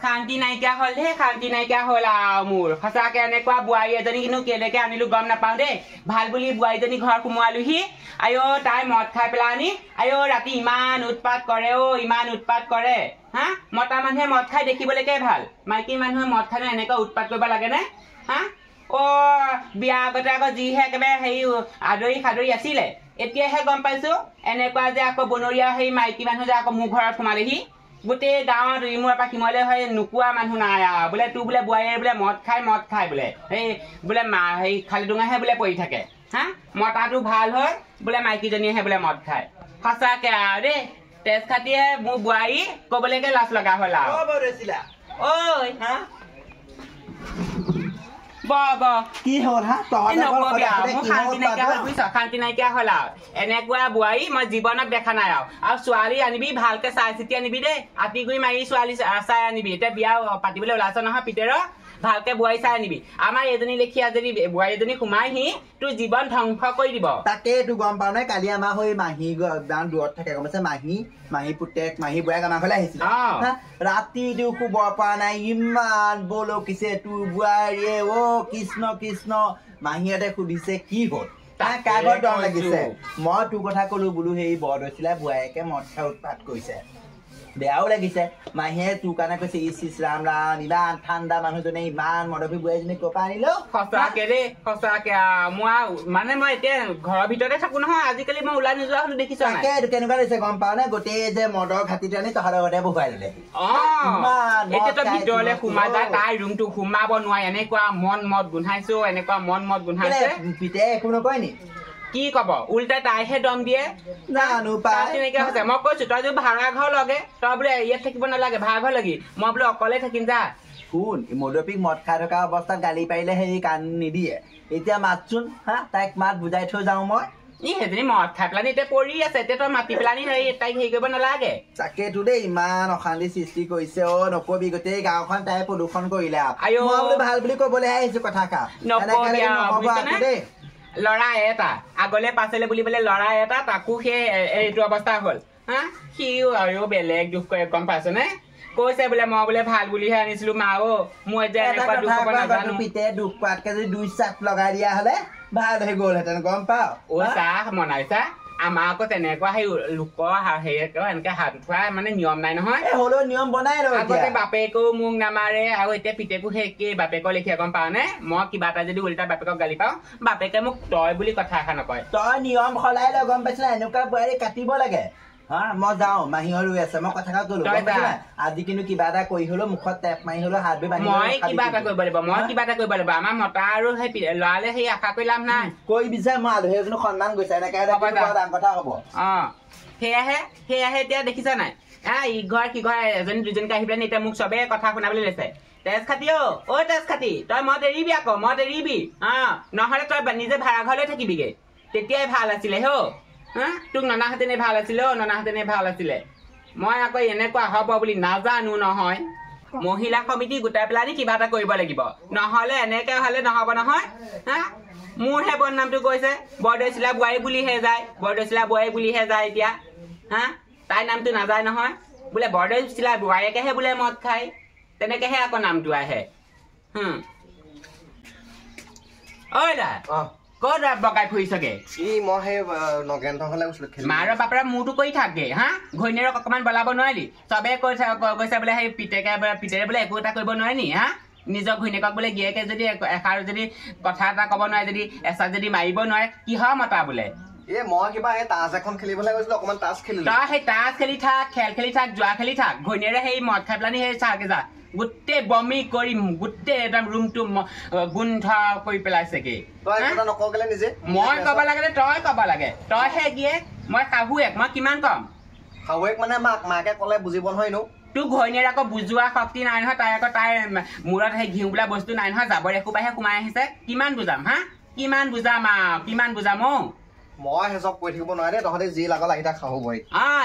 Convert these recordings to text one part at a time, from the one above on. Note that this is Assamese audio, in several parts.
শান্তি নাইকিয়া হল হে শান্তি নাইকিয়া হল মোৰ সঁচাকে এনেকুৱা বুৱাৰী এজনী কিন্তু কেলেকে আনিলো গম নাপাওঁ দেই ভাল বুলি বুৱাৰীজনী ঘৰ সোমোৱালোহি আয়ো তাই মদ খাই পেলাই আনি আয়ো ৰাতি ইমান উৎপাত কৰে ইমান উৎপাত কৰে হা মতা মানুহে মদ খাই দেখিবলৈকে ভাল মাইকী মানুহে মদ খাই এনেকুৱা উৎপাত কৰিব লাগে নে হা বিয়া আগতে আকৌ যিহে একেবাৰে হেৰি আদৰি সাদৰি আছিলে এতিয়াহে গম পাইছো এনেকুৱা যে আকৌ বনৰীয়া সেই মাইকী মানুহ যে আকৌ মোৰ ঘৰত সোমালেহি গোটেই গাঁৱত ইমূৰৰ পৰা সিমূৰলৈ হয় নোকোৱা মানুহ নাই বোলে তোৰ বোলে বোৱাৰীয়ে বোলে মদ খাই বোলে এই বোলে হেৰি খালি ডুঙাহে বোলে পৰি থাকে হা মতাটো ভাল হয় বোলে মাইকীজনীয়েহে বোলে মদ খায় সঁচাকে আৰু দেই তেজ খাতিয়ে মোৰ বোৱাৰী ক'বলৈকে লাজ লগা হ'ল আৰু ঐ হা কি হ'ল হা শান্তি নাইকিয়া হ'ল আৰু এনেকুৱা বোৱাৰী মই জীৱনত দেখা নাই আৰু ছোৱালী আনিবি ভালকে চাই চিতি আনিবি দেই আতি গুৰি মাৰি ছোৱালী চাই আনিবি এতিয়া বিয়া পাতিবলৈ ওলাইছ নহয় পিতেৰ ভালকে বোৱাৰী চাই আনিবি আমাৰ এজনী লেখীয়া যদি বোৱাৰী এজনী সোমাইহি তোৰ জীৱন ধ্বংস কৰি দিব তাকে এইটো গম পাও নাই কালি আমাৰ হৈ মাহী দূৰত থাকে গম পাইছে মাহী পুতেক মাহী বুঢ়াক আমাৰ ঘৰলৈ আহিছিল ৰাতিটো শুব পৰা নাই ইমান বলকিছে তোৰ বোৱাৰীয়ে কৃষ্ণ কৃষ্ণ মাহীহঁতে সুধিছে কি হ'ল তাৰ কাগজ ডৰ লাগিছে মই তোৰ কথা কলো বোলো সেই বৰদৈচিলা বোৱাৰীকে মদ খাই উৎপাত কৰিছে বেয়াও লাগিছে মাহীয়ে তোৰ কাৰণে কৈছে ইচ ৰাম ৰাম ইমান ঠাণ্ডা মানুহজনে ইমান মদপী বোৱাৰীজনী ক'ৰ পৰা আনিলো সঁচাকে দেই সঁচাকে মই এতিয়া ঘৰৰ ভিতৰতে থাকো নহয় আজিকালি মই ওলাই নোযোৱা হলো দেখিছো তাকে কেনেকুৱা লাগিছে গম পাও নে গোটেই যে মদৰ ঘাটিটো আনি তহঁতৰ ঘৰতে বহুৱাই দিলে এতিয়া ভিতৰলে সোমাই যায় তাই ৰুমটো সোমাব নোৱাৰে এনেকুৱা মদ গোন্ধাইছো এনেকুৱা মদ গোন্ধাইছে পিতে একো নকয় নি কি কব উল্টা তাইহে দম দিয়ে তেনেকে হৈছে মই কৈছো তই যদি ভাড়া ঘৰ লগে তই বোলে ইয়াত থাকিব নালাগে ভাড়া ঘৰ লাগি মই বোলে অকলে থাকিম যা শুন মদপীক মদ খাই থকা অৱস্থাত গালি পাৰিলে হেৰি কাণ নিদিয়ে এতিয়া মাতচোন হা তাইক মাত বুজাই থৈ যাওঁ মই সেইজনী মদ খাই পেলানি এতিয়া পৰি আছে এতিয়া তই মাতি পেলানি তাইক হেৰি কৰিব নালাগে তাকেতো দেই ইমান অশান্তি সৃষ্টি কৰিছে নকবি গোটেই গাঁওখন তাই প্ৰদূষণ কৰিলে আৰু ভাল বুলি কবলৈহে আহিছো কথাষাৰ দেই লৰা এটা আগলে পাছলে বুলিবলে লৰা এটা তাকো সেই এইটো অৱস্থা হল হা সিও আৰু বেলেগ দুখ কৰে গম পাইছ নে কৈছে বোলে মই বোলে ভাল বুলিহে আনিছিলো মা মই এতিয়া পিতে দুখ পোৱাতকে যদি 2 চাট লগাই দিয়া হলে ভাল হৈ গলহেঁতেন গম পাও চাহ মনাইছা আমাৰ আকৌ তেনেকুৱা সেই লোকৰ এনেকে হাত উঠোৱা মানে নিয়ম নাই নহয় হলেও নিয়ম বনাই আগতে বাপেকেও মোক নামাৰে আৰু এতিয়া পিতেকো সেই একেই বাপেকৰ লেখীয়া গম পাও নে মই কিবা এটা যদি উল্টা বাপেকক গালি পাওঁ বাপেকে মোক তই বুলি কথা এষাৰ নকয় তই নিয়ম সলাই ল গম পাইছ এনেকুৱা বোৱাৰী কাটিব লাগে হা মই যাওঁ মাহীও ৰৈ আছে মই কথা কলো আজি কিন্তু কিবা এটা কৰি হলেও মুখত টেপ মাৰি হলেও হাত মই কিবা এটা কৰিব লাগিব আমাৰ মতা আৰু সেই লৰালে সেই আশা কৰি লাভ নাই কৈ বিচাৰ মই আলহী এজনো সন্মান গৈছে এনেকে ডাঙৰ কথা হব সেয়াহে এতিয়া দেখিছা নাই ইঘৰ সিঘৰ এজনী দুজনীকে আহি পেলাই এতিয়া মোক চবে কথা শুনাবলৈ লৈছে তেজ খাতি তেজ খাতি তই মদ এৰিবি আকৌ মদ এৰিবি নহলে তই নিজে ভাড়া ঘৰলৈ থাকিবিগে তেতিয়াই ভাল আছিলে তোক ননাহেঁতেনে ভাল আছিলে ননাহেঁতেনে ভাল আছিলে মই আকৌ এনেকুৱা হব বুলি নাজানো নহয় মহিলা সমিতি গোটাই পেলাই কিবা এটা কৰিব লাগিব নহলে এনেকে হলে নহব নহয় মোৰহে বদনামটো কৈছে বৰদৈচিলা বোৱাৰী বুলিহে যায় এতিয়া তাইৰ নামটো নাযায় নহয় বোলে বৰদৈচিলা বোৱাৰীয়েকেহে বোলে মদ খায় তেনেকেহে আকৌ নামটো আহে ক'ত বগাই ফুৰিছগে মাৰ বাপেৰে মূৰটো কৰি থাকে ঘৈণীয়েৰক অকমান বলাব নোৱাৰিলি চবে কৈছে বোলে সেই পিতেৰে বোলে একো এটা কৰিব নোৱাৰি নি নিজৰ ঘৈণীয়েকক বোলে গিয়েকে যদি এষাৰ যদি কথা এটা কব নোৱাৰে যদি এচাত যদি মাৰিব নোৱাৰে কিহৰ মতা বোলে মই কিবা তাচ এখন খেলিবলৈ গৈছিলো অকমান তাচ খেলিলো তই সেই তাচ খেলি থাক খেল খেলি থাক জোৱা খেলি থাক ঘৈণীয়েৰে সেই মদ খাই পেলানি সেই চাহকে যা গোটেই বমি কৰি গোটেই একদম ৰুমটো গোন্ধ কৰি পেলাইছেগে মই কব লাগে তই কব লাগে তইহে গিয়েক মই শাহুৱেক মই কিমান কম শাহুৱেক মানে মাকে কলে বুজিব নহয় নো তোৰ ঘৈণীয়েৰ আকৌ বুজোৱা শক্তি নাই নহয় তাই আকৌ তাইৰ মূৰত সেই ঘিউ বোলা বস্তু নাই নহয় জাবৰ এসোপাহে সোমাই আহিছে কিমান বুজাম কিমান বুজাম মই সেচব কৈ থাকিব নোৱাৰে তহঁতে যি লাগল আহি তাক শাহু বহি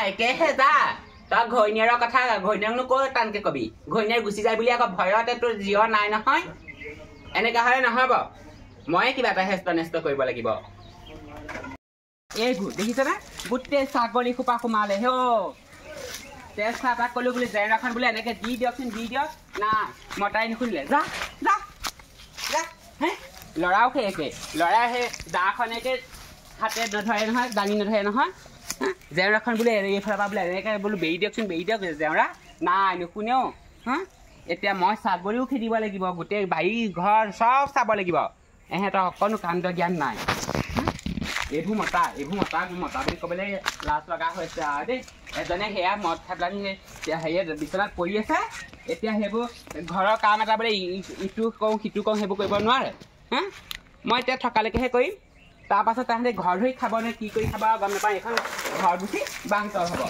একেহে যা তই ঘৈণীয়েৰৰ কথা ঘৈণীয়েকনো ক'ত টানকে কবি ঘৈণীয়েৰ গুচি যায় বুলি আকৌ ভয়তে তোৰ জীৱ নাই নহয় এনেকে হলে নহব মই কিবা এটা হেষ্ট নেষ্ট কৰিব লাগিব এইবোৰ দেখিছ না গোটেই ছাগলী সোপা সোমালে তেজ খোৱা পাক ক'লো বোলে জেওৰাখন বোলে এনেকৈ দি দিয়কচোন দি দিয়ক নাই মতাই নুশুনিলে যা যা যা হে ল'ৰাও সেই একে ল'ৰাই সেই দাখনেকে হাতে নধৰে নহয় দাঙি নধৰে নহয় জেওৰাখন বোলে এইফালৰ পৰা বোলে এনেকৈ বোলো বেৰি দিয়কচোন বেৰি দিয়ক জেওৰা নাই নুশুনেও হা এতিয়া মই ছাগলীও খেদিব লাগিব গোটেই বাৰী ঘৰ চব চাব লাগিব এহেঁতৰ অকণো কাণ্ড জ্ঞান নাই এইবোৰ মতা মতা বুলি ক'বলৈ লাজ লগা হৈছে আৰু দেই এজনে সেয়া মদ খাই পেলাই হেৰিয়ে বিচনাত পৰি আছে এতিয়া সেইবোৰ ঘৰৰ কাম এটা বোলে ইটো কওঁ সিটো কওঁ সেইবোৰ কৰিব নোৱাৰে হা মই এতিয়া থকালৈকেহে কৰিম তাৰপাছত তাহাঁতে ঘৰ ধৰি খাব নে কি কৰি খাব গম নাপাওঁ এইখন ঘৰ গুচি বাংচৰ হ'ব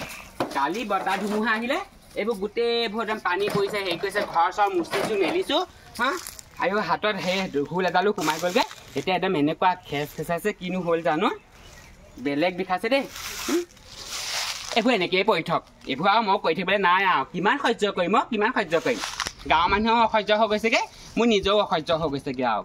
কালি বতাহ ধুমুহা আহিলে এইবোৰ গোটেইবোৰ একদম পানী পৰিছে হেৰি কৰিছে ঘৰ চৰ মুচিছোঁ মেলিছোঁ হা আৰু হাতত সেই ঢোল এডালো সোমাই গ'লগৈ এতিয়া একদম এনেকুৱা খেচ খেচাইছে কিনো হ'ল জানো বেলেগ বিষাইছে দেই এইবোৰ এনেকৈয়ে পৰি থক এইবোৰ আৰু মই কৈ থাকিবলৈ নাই আৰু কিমান সহ্য কৰিম মই কিমান সহ্য কৰিম গাঁৱৰ মানুহো অসহ্য হৈ গৈছেগৈ মোৰ নিজেও অসহ্য হৈ গৈছেগৈ আৰু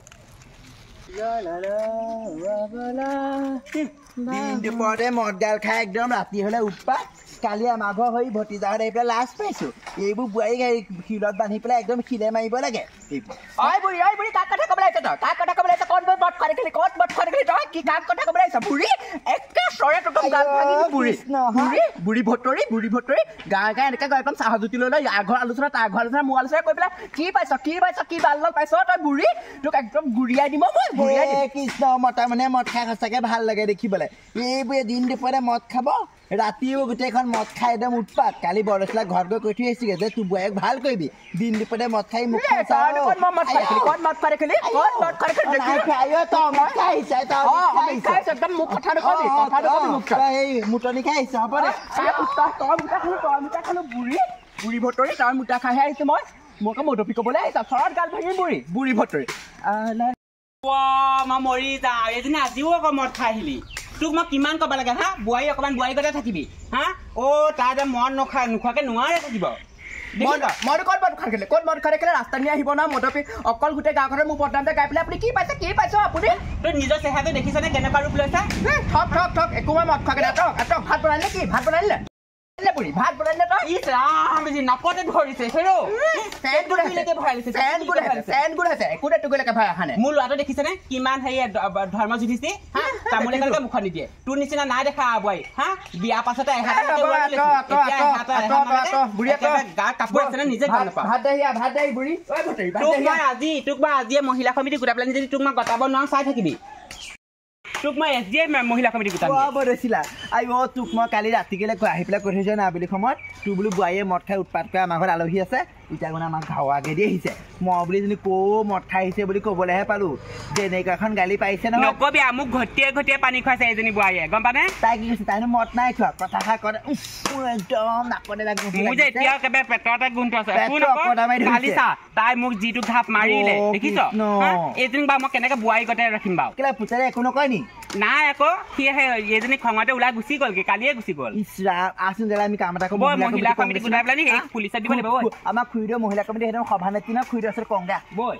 দিন দুপৰতে মদ গাল খাই একদম ৰাতি হ'লে উৎপাত কালি আমাৰ ঘৰ হৈ ভতিজাহঁত আহি পেলাই লাজ পাইছোঁ এইবোৰ বোৱাৰী শিলত বান্ধি পেলাই একদম শিলে মাৰিব লাগে বুঢ়ী কাক কথা ক'বলৈ আহিছ তই কাক কথা ক'বলৈ আহিছ ক'ত মদ খাই দেখিলি ক'ত মদ খাই দেখিলি তই কি কাক কথা ক'বলৈ আহিছ বুঢ়ী একে চৰে তোক বুঢ়ী ভতৰি গাঁৱে গাঁৱে এনেকৈ গৈ একদম চাহ জুতি লৈ ইয়াৰ ঘৰ আলোচনা তাৰ ঘৰ আলোচনা মোৰ আলোচনা কৰি পেলাই কি পাইছ কি ভাল পাইছ তই বুঢ়ী তোক একদম গুৰিয়াই দিব মই কৃষ্ণ মতা মানে মদ খাই সঁচাকৈ ভাল লাগে দেখিবলৈ এইবোৰে দিন দুপৰতে মদ খাব ৰাতিও গোটেইখন মদ খাই একদম উৎপাত কালি বৰচলা ঘৰত গৈ কৈ থৈ আহিছেগৈ যে তোৰ বোৱাৰীক ভাল কৰিবি দিন দুপৰতে মদ খাই মুখ মুটনি খাই আহিছে হ'ব দে বুঢ়ী ভতৰি তাৰ মোটা খাইহে আহিছো মই মোক মধুপি ক'বলৈ আহিছা চৰত গাল ভাঙি বুঢ়ী ভতৰি মই মৰি যাওঁ এজনী আজিও আকৌ মদ খাই আহিলি তোক মই কিমান ক'ব লাগে হা বোৱাৰী অকণমান বোৱাৰী গতে থাকিবি হা তাৰ যে মদ নোখোৱাকৈ নোৱাৰে থাকিব মই ক'ত মদ খাই দেখিলে ৰাস্তা নি আহিব নহয় মধুপি অকল গোটেই গাঁওখনে মোৰ বদনামতে গাই পেলাই আপুনি কি পাইছ আপুনি তোৰ নিজৰ চেহেৰাটো দেখিছনে কেনেকুৱা ৰূপ লৈছে ঠক একো মই মদ খোৱাকৈ ভাত বনালে কি ভাত বনালে ভাত বনালে তই ইছ ৰাম বেছি নাপতে ধৰিছে মোৰ ল'ৰাটো দেখিছেনে কিমান হেৰি ধৰ্ম যুধিছে তামোল এখনকে মুখত নিদিয়ে তোৰ নিচিনা নাই দেখা বোৱাৰী হা বিয়া পাছতে তোক মই আজিয়ে মহিলা সমিতি গোটাই পেলাই যদি তোক মই গটাব নোৱাৰো চাই থাকিবি তোক মই এজিয়ে মহিলা কমিটি গোটাম বৰছিলা তোক মই কালি ৰাতিকেলৈ আহি পেলাই কৈ থৈছোঁ না আবেলি সময়ত তোৰ বোলো বোৱাৰীয়ে মদ খাই উৎপাত কৰে আমাৰ ঘৰত আলহী আছে এতিয়া মানে আমাক ঘাও আগেদি আহিছে মই বুলি যদি মদ খাই আহিছে বুলি ক'বলৈহে পালোঁ যেনেকুৱাখন গালি পাৰিছে নহয় নকবি মোক ঘটিয়ে পানী খুৱাইছে এজনী বোৱাৰীয়ে গম পানে তাই কি কৈছে তাইনো মদ নাই খোৱা কথা খাই কৰে একদম নাকতে মোৰ যে এতিয়া একেবাৰে পেটতে গোন্ধ আছে কালি চা তাই মোক যিটো ঘাপ মাৰিলে দেখিছ এইজনী বাৰু মই কেনেকৈ বোৱাৰী গতে ৰাখিম বাৰু কেলে পুতেৰে একো নকয় নি নাই আকৌ সি এইজনী খঙতে ওলাই গুচি গ'লগে কালিয়ে গুচি গ'ল আচোন দাদা আমি কাম এটা কৰোঁ মহিলা কমিটি গোটাই পেলাই পুলিচত দিব লাগিব আমাক খুৰীদেউ মহিলা কমিটি একদম সভানেত্ৰী নহয় খুৰীদেউ আচলতে কওঁ দে বৈ